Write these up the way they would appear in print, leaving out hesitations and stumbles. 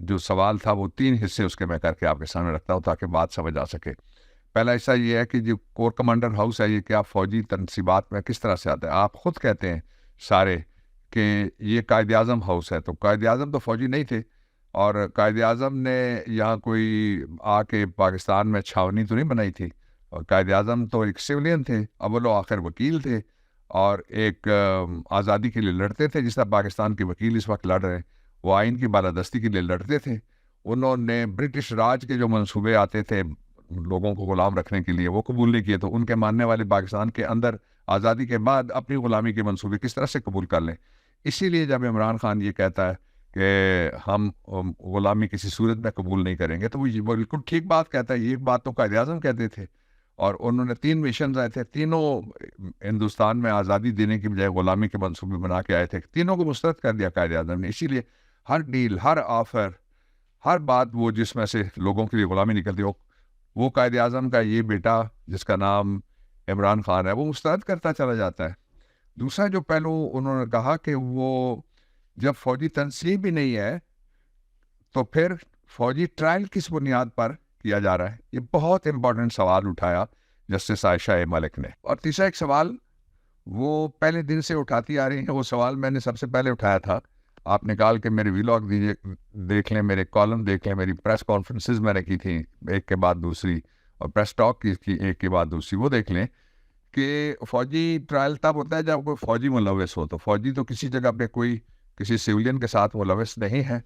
جو سوال تھا وہ 3 حصے اس کے میں کر کے آپ کے سامنے رکھتا ہوں تاکہ بات سمجھ آ سکے. پہلا حصہ یہ ہے کہ جو کور کمانڈر ہاؤس ہے یہ کیا فوجی تنصیبات میں کس طرح سے آتا ہے. آپ خود کہتے ہیں سارے کہ یہ قائد اعظم ہاؤس ہے, تو قائد اعظم تو فوجی نہیں تھے, اور قائد اعظم نے یہاں کوئی آ کے پاکستان میں چھاونی تو نہیں بنائی تھی, اور قائد اعظم تو ایک سویلین تھے, اول و آخر وکیل تھے, اور ایک آزادی کے لیے لڑتے تھے جس طرح پاکستان کے وکیل اس وقت لڑ رہے ہیں, وہ آئین کی بالادستی کے لیے لڑتے تھے. انہوں نے برٹش راج کے جو منصوبے آتے تھے لوگوں کو غلام رکھنے کے لیے وہ قبول نہیں کیے, تو ان کے ماننے والے پاکستان کے اندر آزادی کے بعد اپنی غلامی کے منصوبے کس طرح سے قبول کر لیں. اسی لیے جب عمران خان یہ کہتا ہے کہ ہم غلامی کسی صورت میں قبول نہیں کریں گے, تو وہ بالکل ٹھیک بات کہتا ہے. یہ بات تو قائد اعظم کہتے تھے, اور انہوں نے 3 مشنز آئے تھے, تینوں ہندوستان میں آزادی دینے کی بجائے غلامی کے منصوبے بنا کے آئے تھے, تینوں کو مسترد کر دیا قائد اعظم نے. اسی لیے ہر ڈیل, ہر آفر, ہر بات وہ جس میں سے لوگوں کے لیے غلامی نکلتی ہو, وہ قائد اعظم کا یہ بیٹا جس کا نام عمران خان ہے وہ مسترد کرتا چلا جاتا ہے. دوسرا جو پہلو انہوں نے کہا کہ وہ جب فوجی تنصیب ہی نہیں ہے تو پھر فوجی ٹرائل کس بنیاد پر کیا جا رہا ہے. یہ بہت امپورٹنٹ سوال اٹھایا جسٹس عائشہ ملک نے. اور تیسرا ایک سوال وہ پہلے دن سے اٹھاتی آ رہی ہیں, وہ سوال میں نے سب سے پہلے اٹھایا تھا. آپ نکال کے میرے ویلاگ دیکھ لیں, میرے کالم دیکھ لیں, میری پریس کانفرنسز میں نے کی تھیں ایک کے بعد دوسری, اور پریس ٹاک کی تھی ایک کے بعد دوسری, وہ دیکھ لیں کہ فوجی ٹرائل تب ہوتا ہے جب کوئی فوجی ملوث ہو. تو فوجی تو کسی جگہ پہ کوئی کسی سویلین کے ساتھ ملوث نہیں ہے,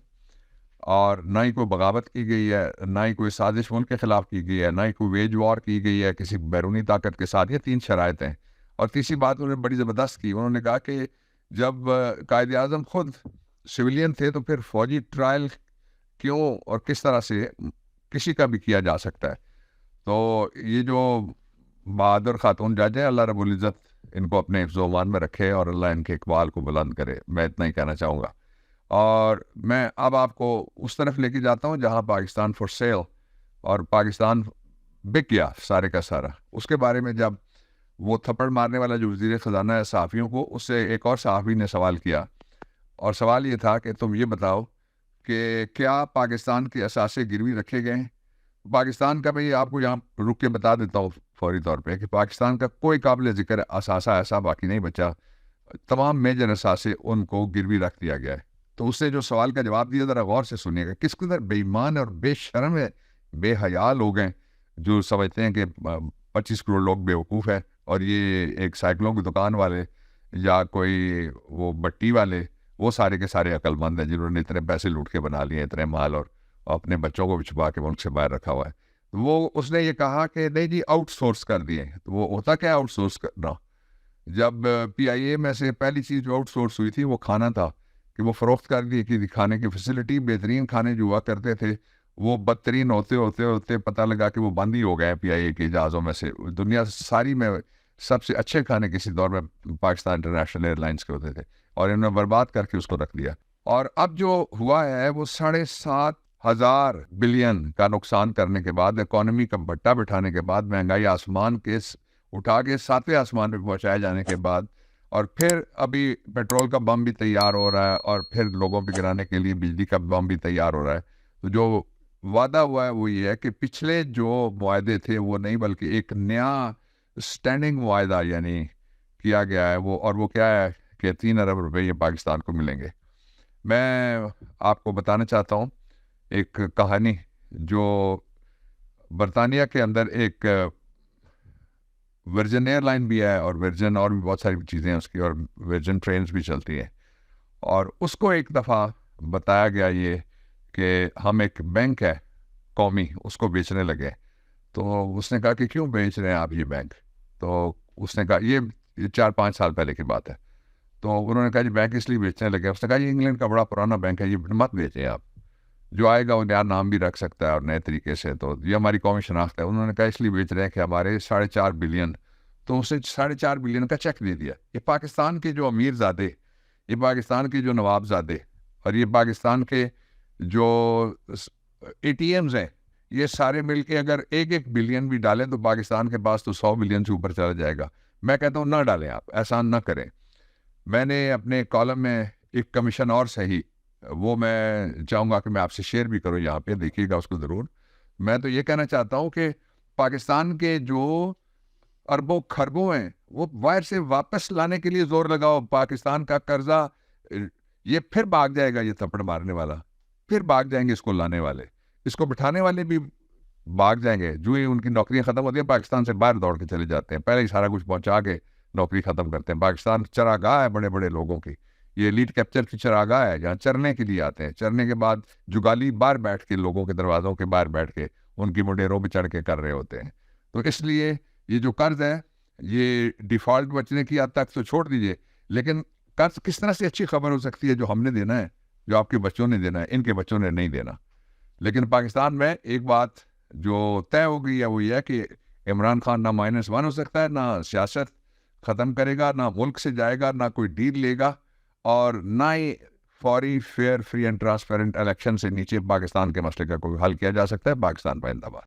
اور نہ ہی کوئی بغاوت کی گئی ہے, نہ ہی کوئی سازش ملک کے خلاف کی گئی ہے, نہ ہی کوئی ویج وار کی گئی ہے کسی بیرونی طاقت کے ساتھ. یہ 3 شرائط ہیں. اور تیسری بات انہوں نے بڑی زبردست کی, انہوں نے کہا کہ جب قائد اعظم خود سویلین تھے تو پھر فوجی ٹرائل کیوں اور کس طرح سے کسی کا بھی کیا جا سکتا ہے. تو یہ جو بہادر خاتون جج ہیں, اللہ رب العزت ان کو اپنے حفظ و امان میں رکھے اور اللہ ان کے اقبال کو بلند کرے. میں اتنا ہی کہنا چاہوں گا. اور میں اب آپ کو اس طرف لے کے جاتا ہوں جہاں پاکستان فور سیل اور پاکستان بک گیا سارے کا سارا. اس کے بارے میں جب وہ تھپڑ مارنے والا جو وزیر خزانہ ہے صحافیوں کو, اس سے ایک اور صحافی نے سوال کیا, اور سوال یہ تھا کہ تم یہ بتاؤ کہ کیا پاکستان کے اثاثے گروی رکھے گئے ہیں. پاکستان کا میں آپ کو یہاں رک کے بتا دیتا ہوں فوری طور پہ کہ پاکستان کا کوئی قابل ذکر اثاثہ ایسا باقی نہیں بچا, تمام میجر اثاثے ان کو گروی رکھ دیا گیا ہے. تو اس سے جو سوال کا جواب دیا ذرا غور سے سنیے گا, کس قدر بے ایمان اور بے شرم ہے, بے حیا لوگ ہیں جو سمجھتے ہیں کہ 25 کروڑ لوگ بیوقوف ہیں, اور یہ ایک سائیکلوں کی دکان والے یا کوئی وہ بٹی والے وہ سارے کے سارے عقل مند ہیں جنہوں نے اتنے پیسے لوٹ کے بنا لیے, اتنے مال, اور اپنے بچوں کو بھی چھپا کے ملک سے باہر رکھا ہوا ہے. وہ اس نے یہ کہا کہ نہیں جی آؤٹ سورس کر دیے. تو وہ ہوتا کیا آؤٹ سورس کرنا؟ جب PIA میں سے پہلی چیز جو آؤٹ سورس ہوئی تھی وہ کھانا تھا, کہ وہ فروخت کر دی کہ کھانے کی فیسلٹی, بہترین کھانے جو ہوا کرتے تھے وہ بدترین ہوتے پتہ لگا کہ وہ بند ہی ہو گئے PIA کے جہازوں میں سے. دنیا ساری میں سب سے اچھے کھانے کسی دور میں پاکستان انٹرنیشنل ایئر لائنس کے ہوتے تھے, اور انہوں نے برباد کر کے اس کو رکھ دیا. اور اب جو ہوا ہے وہ 7,500 بلین کا نقصان کرنے کے بعد, اکانومی کا بٹا بٹھانے کے بعد, مہنگائی آسمان کے اٹھا کے 7ویں آسمان پہ پہنچائے جانے کے بعد, اور پھر ابھی پیٹرول کا بم بھی تیار ہو رہا ہے, اور پھر لوگوں پہ گرانے کے لیے بجلی کا بم بھی تیار ہو رہا ہے. تو جو وعدہ ہوا ہے وہ یہ ہے کہ پچھلے جو معاہدے تھے وہ نہیں بلکہ ایک نیا اسٹینڈنگ معاہدہ یعنی کیا گیا ہے وہ, اور وہ کیا ہے کہ 3 ارب روپے یہ پاکستان کو ملیں گے. میں آپ کو بتانا چاہتا ہوں ایک کہانی جو برطانیہ کے اندر ایک ورجن ایئر لائن بھی ہے, اور ورجن اور بھی بہت ساری چیزیں ہیں اس کی, اور ورجن ٹرینز بھی چلتی ہیں. اور اس کو ایک دفعہ بتایا گیا یہ کہ ہم ایک بینک ہے قومی اس کو بیچنے لگے. تو اس نے کہا کہ کیوں بیچ رہے ہیں آپ یہ بینک؟ تو اس نے کہا یہ 4-5 سال پہلے کی بات ہے. تو انہوں نے کہا جی بینک اس لیے بیچنے لگے. اس نے کہا یہ انگلینڈ کا بڑا پرانا بینک ہے, یہ مت بیچیں آپ, جو آئے گا وہ نیا نام بھی رکھ سکتا ہے اور نئے طریقے سے, تو یہ ہماری قومی شناخت ہے. انہوں نے کہا اس لیے بیچ رہے ہیں کہ ہمارے 4.5 بلین, تو اسے 4.5 بلین کا چیک دے دیا. یہ پاکستان کے جو امیر زادے, یہ پاکستان کے جو نواب زادے, اور یہ پاکستان کے جو ATMs ہیں, یہ سارے مل کے اگر 1 بلین بھی ڈالیں تو پاکستان کے پاس تو 100 بلین سے اوپر چلا جائے گا. میں کہتا ہوں نہ ڈالیں, آپ احسان نہ کریں. میں نے اپنے کالم میں ایک کمیشن اور صحیح وہ میں چاہوں گا کہ میں آپ سے شیئر بھی کروں یہاں پہ، دیکھیے گا اس کو ضرور. میں تو یہ کہنا چاہتا ہوں کہ پاکستان کے جو اربوں خربوں ہیں وہ باہر سے واپس لانے کے لیے زور لگاؤ. پاکستان کا قرضہ یہ پھر بھاگ جائے گا، یہ تھپڑ مارنے والا پھر بھاگ جائیں گے، اس کو لانے والے، اس کو بٹھانے والے بھی بھاگ جائیں گے. جو ہی ان کی نوکریاں ختم ہوتی ہیں پاکستان سے باہر دوڑ کے چلے جاتے ہیں، پہلے ہی سارا کچھ پہنچا کے نوکری ختم کرتے ہیں. پاکستان چراگاہ ہے بڑے بڑے لوگوں کی، یہ لیڈ کیپچر کی چراگاہ ہے جہاں چرنے کے لیے آتے ہیں. چرنے کے بعد جگالی باہر بیٹھ کے لوگوں کے دروازوں کے باہر بیٹھ کے ان کی مڈیروں پہ چڑھ کے کر رہے ہوتے ہیں. تو اس لیے یہ جو قرض ہے یہ ڈیفالٹ بچنے کی حد تک تو چھوڑ دیجئے، لیکن قرض کس طرح سے اچھی خبر ہو سکتی ہے جو ہم نے دینا ہے، جو آپ کے بچوں نے دینا ہے، ان کے بچوں نے نہیں دینا. لیکن پاکستان میں ایک بات جو طے ہو گئی ہے وہ یہ ہے کہ عمران خان نہ -1 ہو سکتا ہے، نہ سیاست ختم کرے گا، نہ ملک سے جائے گا، نہ کوئی ڈیل لے گا، اور نہ ہی فوری fair free and transparent election سے نیچے پاکستان کے مسئلے کا کوئی حل کیا جا سکتا ہے. پاکستان زندہ باد.